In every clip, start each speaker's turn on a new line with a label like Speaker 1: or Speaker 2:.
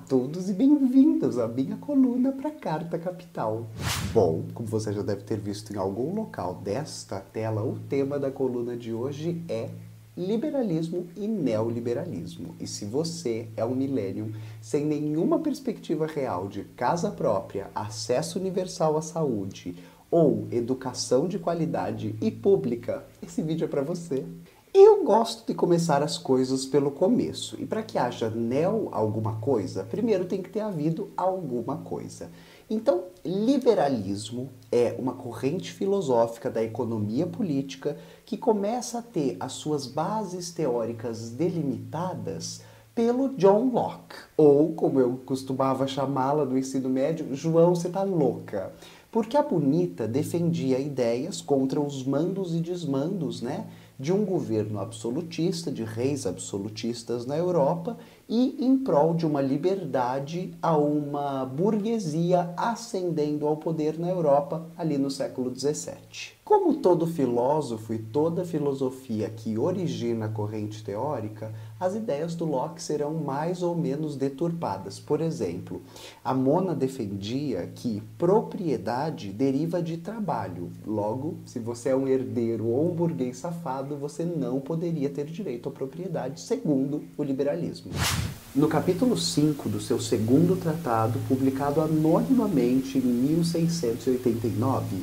Speaker 1: todos e bem-vindos à minha coluna para Carta Capital. Bom, como você já deve ter visto em algum local desta tela, o tema da coluna de hoje é liberalismo e neoliberalismo. E se você é um millennium sem nenhuma perspectiva real de casa própria, acesso universal à saúde ou educação de qualidade e pública, esse vídeo é para você. Eu gosto de começar as coisas pelo começo. E para que haja alguma coisa, primeiro tem que ter havido alguma coisa. Então, liberalismo é uma corrente filosófica da economia política que começa a ter as suas bases teóricas delimitadas pelo John Locke, ou, como eu costumava chamá-la no ensino médio, João, você tá louca. Porque a bonita defendia ideias contra os mandos e desmandos, né, de um governo absolutista, de reis absolutistas na Europa, e em prol de uma liberdade a uma burguesia ascendendo ao poder na Europa ali no século XVII. Como todo filósofo e toda filosofia que origina a corrente teórica, as ideias do Locke serão mais ou menos deturpadas. Por exemplo, a Mona defendia que propriedade deriva de trabalho. Logo, se você é um herdeiro ou um burguês safado, você não poderia ter direito à propriedade, segundo o liberalismo. No capítulo 5 do seu segundo tratado, publicado anonimamente em 1689,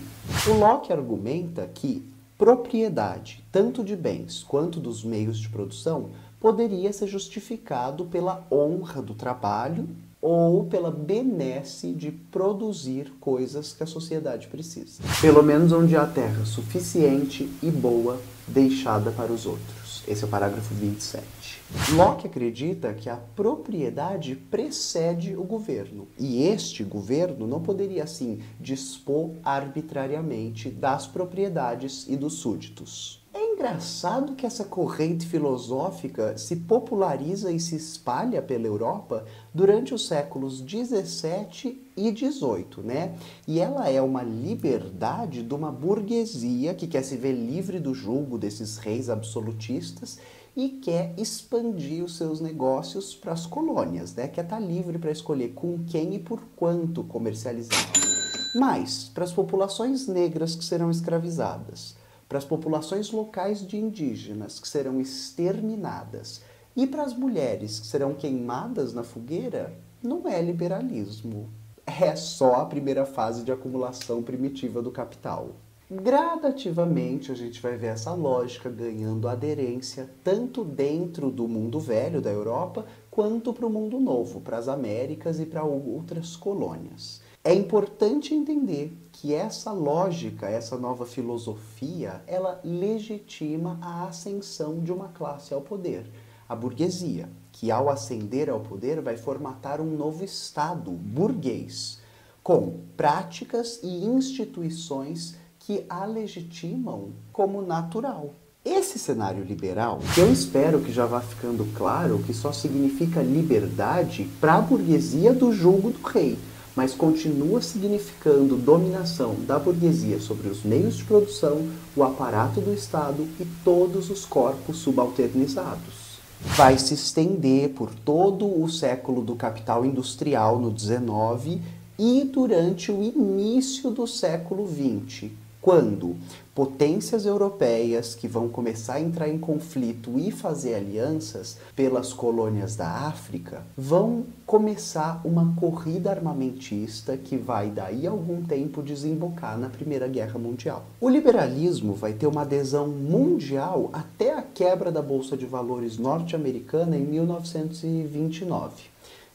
Speaker 1: o Locke argumenta que propriedade, tanto de bens quanto dos meios de produção, poderia ser justificado pela honra do trabalho ou pela benesse de produzir coisas que a sociedade precisa. Pelo menos onde há terra suficiente e boa deixada para os outros. Esse é o parágrafo 27. Locke acredita que a propriedade precede o governo, e este governo não poderia, assim, dispor arbitrariamente das propriedades e dos súditos. É engraçado que essa corrente filosófica se populariza e se espalha pela Europa durante os séculos 17 e 18, né? E ela é uma liberdade de uma burguesia que quer se ver livre do jugo desses reis absolutistas e quer expandir os seus negócios para as colônias, né? Quer estar livre para escolher com quem e por quanto comercializar. Mas, para as populações negras que serão escravizadas, para as populações locais de indígenas que serão exterminadas e para as mulheres que serão queimadas na fogueira, não é liberalismo. É só a primeira fase de acumulação primitiva do capital. Gradativamente a gente vai ver essa lógica ganhando aderência tanto dentro do mundo velho da Europa quanto para o mundo novo, para as Américas e para outras colônias. É importante entender que essa lógica, essa nova filosofia, ela legitima a ascensão de uma classe ao poder, a burguesia, que ao ascender ao poder vai formatar um novo Estado burguês, com práticas e instituições que a legitimam como natural. Esse cenário liberal, que eu espero que já vá ficando claro que só significa liberdade para a burguesia do jugo do rei, mas continua significando dominação da burguesia sobre os meios de produção, o aparato do Estado e todos os corpos subalternizados. Vai se estender por todo o século do capital industrial no XIX e durante o início do século XX, quando potências europeias que vão começar a entrar em conflito e fazer alianças pelas colônias da África vão começar uma corrida armamentista que vai daí a algum tempo desembocar na Primeira Guerra Mundial. O liberalismo vai ter uma adesão mundial até a quebra da Bolsa de Valores norte-americana em 1929.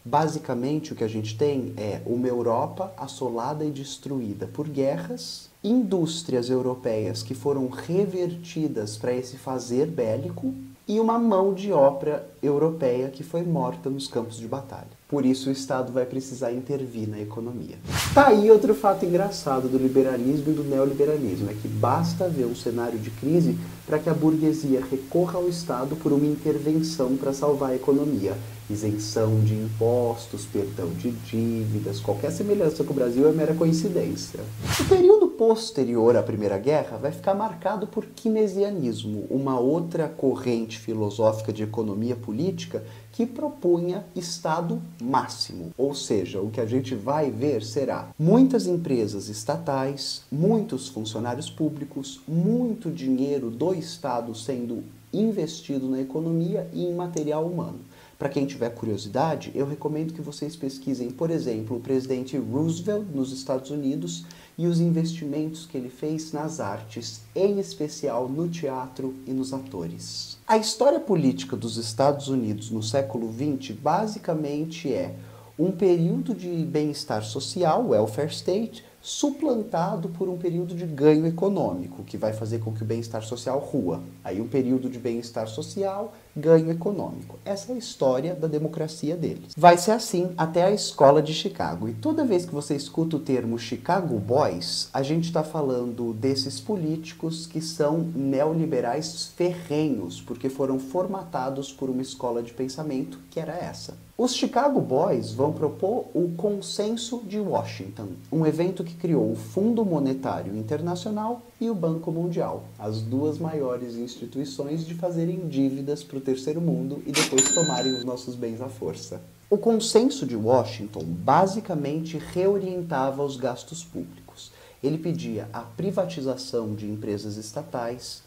Speaker 1: Basicamente, o que a gente tem é uma Europa assolada e destruída por guerras, indústrias europeias que foram revertidas para esse fazer bélico e uma mão de obra europeia que foi morta nos campos de batalha. Por isso o Estado vai precisar intervir na economia. Tá aí outro fato engraçado do liberalismo e do neoliberalismo, é que basta ver um cenário de crise para que a burguesia recorra ao Estado por uma intervenção para salvar a economia. isenção de impostos, perdão de dívidas, qualquer semelhança com o Brasil é mera coincidência. O período posterior à Primeira Guerra vai ficar marcado por keynesianismo, uma outra corrente filosófica de economia política que propunha Estado máximo. Ou seja, o que a gente vai ver será muitas empresas estatais, muitos funcionários públicos, muito dinheiro do Estado sendo investido na economia e em material humano. Para quem tiver curiosidade, eu recomendo que vocês pesquisem, por exemplo, o presidente Roosevelt nos Estados Unidos e os investimentos que ele fez nas artes, em especial no teatro e nos atores. A história política dos Estados Unidos no século XX basicamente é um período de bem-estar social, welfare state, suplantado por um período de ganho econômico, que vai fazer com que o bem-estar social rua. Aí um período de bem-estar social, ganho econômico. Essa é a história da democracia deles. Vai ser assim até a escola de Chicago. E toda vez que você escuta o termo Chicago Boys, a gente está falando desses políticos que são neoliberais ferrenhos, porque foram formatados por uma escola de pensamento que era essa. Os Chicago Boys vão propor o Consenso de Washington, um evento que criou o Fundo Monetário Internacional e o Banco Mundial, as duas maiores instituições de fazerem dívidas para o terceiro mundo e depois tomarem os nossos bens à força. O Consenso de Washington basicamente reorientava os gastos públicos. Ele pedia a privatização de empresas estatais,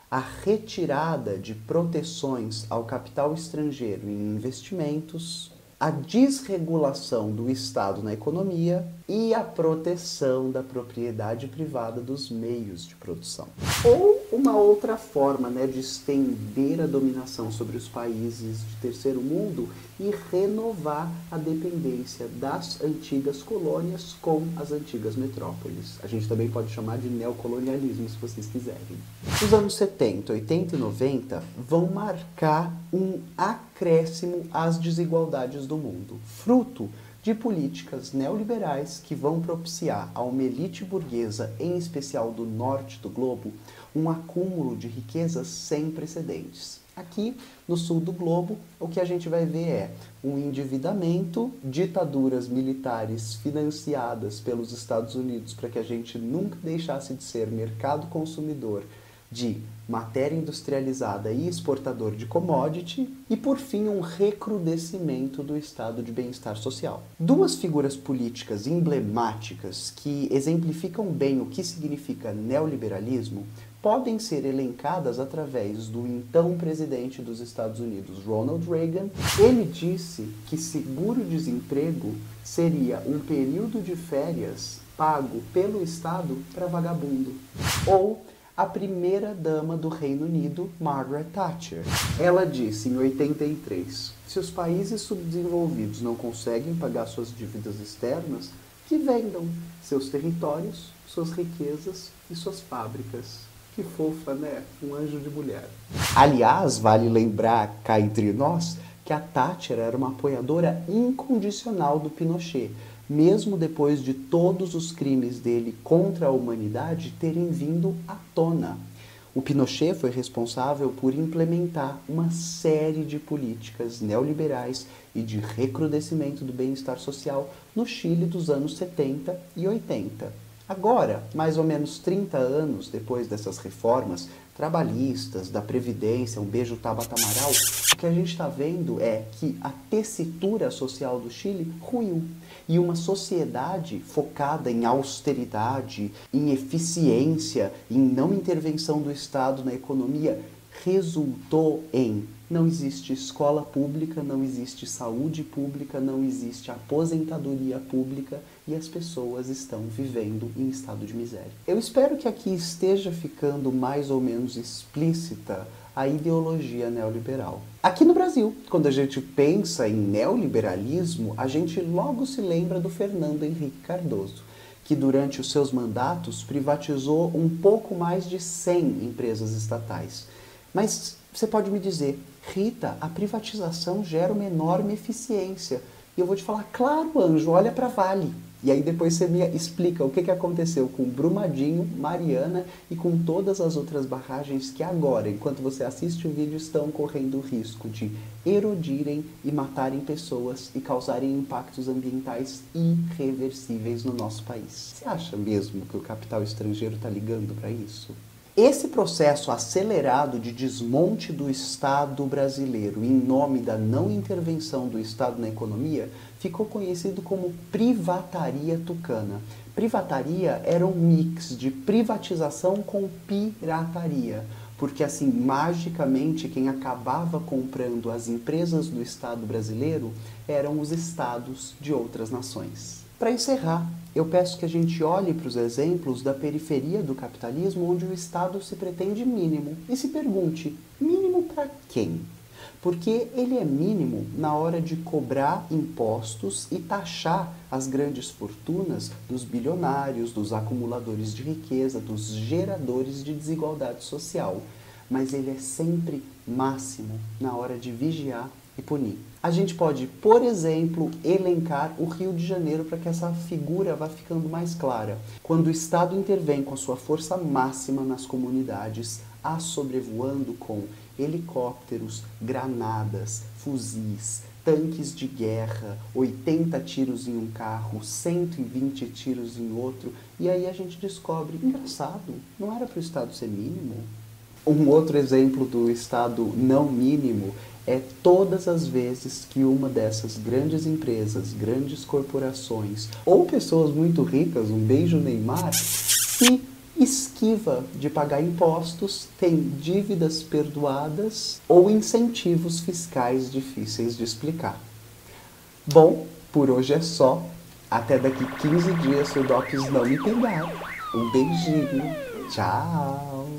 Speaker 1: a retirada de proteções ao capital estrangeiro em investimentos, a desregulação do Estado na economia e a proteção da propriedade privada dos meios de produção. Ou uma outra forma, de estender a dominação sobre os países de terceiro mundo e renovar a dependência das antigas colônias com as antigas metrópoles. A gente também pode chamar de neocolonialismo, se vocês quiserem. Os anos 70, 80 e 90 vão marcar um acréscimo às desigualdades do mundo, fruto de políticas neoliberais que vão propiciar a uma elite burguesa, em especial do norte do globo, um acúmulo de riquezas sem precedentes. Aqui, no sul do globo, o que a gente vai ver é um endividamento, ditaduras militares financiadas pelos Estados Unidos para que a gente nunca deixasse de ser mercado consumidor de matéria industrializada e exportador de commodity, e por fim um recrudescimento do estado de bem-estar social. Duas figuras políticas emblemáticas que exemplificam bem o que significa neoliberalismo podem ser elencadas através do então presidente dos Estados Unidos, Ronald Reagan. Ele disse que seguro-desemprego seria um período de férias pago pelo Estado para vagabundo. Ou a primeira-dama do Reino Unido, Margaret Thatcher. Ela disse em 83, se os países subdesenvolvidos não conseguem pagar suas dívidas externas, que vendam seus territórios, suas riquezas e suas fábricas. Que fofa, né? Um anjo de mulher. Aliás, vale lembrar, cá entre nós, que a Thatcher era uma apoiadora incondicional do Pinochet, mesmo depois de todos os crimes dele contra a humanidade terem vindo à tona. O Pinochet foi responsável por implementar uma série de políticas neoliberais e de recrudescimento do bem-estar social no Chile dos anos 70 e 80. Agora, mais ou menos 30 anos depois dessas reformas trabalhistas, da Previdência, um beijo Tabata Amaral, o que a gente está vendo é que a tessitura social do Chile ruiu. E uma sociedade focada em austeridade, em eficiência, em não intervenção do Estado na economia, resultou em não existe escola pública, não existe saúde pública, não existe aposentadoria pública e as pessoas estão vivendo em estado de miséria. Eu espero que aqui esteja ficando mais ou menos explícita a ideologia neoliberal. Aqui no Brasil, quando a gente pensa em neoliberalismo, a gente logo se lembra do Fernando Henrique Cardoso, que durante os seus mandatos privatizou um pouco mais de 100 empresas estatais. Mas você pode me dizer, Rita, a privatização gera uma enorme eficiência. E eu vou te falar, claro, anjo, olha para a Vale. E aí depois você me explica o que aconteceu com Brumadinho, Mariana e com todas as outras barragens que agora, enquanto você assiste o vídeo, estão correndo o risco de erodirem e matarem pessoas e causarem impactos ambientais irreversíveis no nosso país. Você acha mesmo que o capital estrangeiro está ligando para isso? Esse processo acelerado de desmonte do Estado brasileiro em nome da não intervenção do Estado na economia ficou conhecido como privataria tucana. Privataria era um mix de privatização com pirataria, porque assim, magicamente, quem acabava comprando as empresas do Estado brasileiro eram os estados de outras nações. Para encerrar, eu peço que a gente olhe para os exemplos da periferia do capitalismo onde o Estado se pretende mínimo e se pergunte, mínimo para quem? Porque ele é mínimo na hora de cobrar impostos e taxar as grandes fortunas dos bilionários, dos acumuladores de riqueza, dos geradores de desigualdade social. Mas ele é sempre máximo na hora de vigiar e punir. A gente pode, por exemplo, elencar o Rio de Janeiro para que essa figura vá ficando mais clara. Quando o Estado intervém com a sua força máxima nas comunidades, as sobrevoando com helicópteros, granadas, fuzis, tanques de guerra, 80 tiros em um carro, 120 tiros em outro, e aí a gente descobre, engraçado, não era para o Estado ser mínimo? Um outro exemplo do Estado não mínimo é todas as vezes que uma dessas grandes empresas, grandes corporações ou pessoas muito ricas, um beijo Neymar, se esquiva de pagar impostos, tem dívidas perdoadas ou incentivos fiscais difíceis de explicar. Bom, por hoje é só. Até daqui 15 dias se o Docs não me pegar. Um beijinho. Tchau.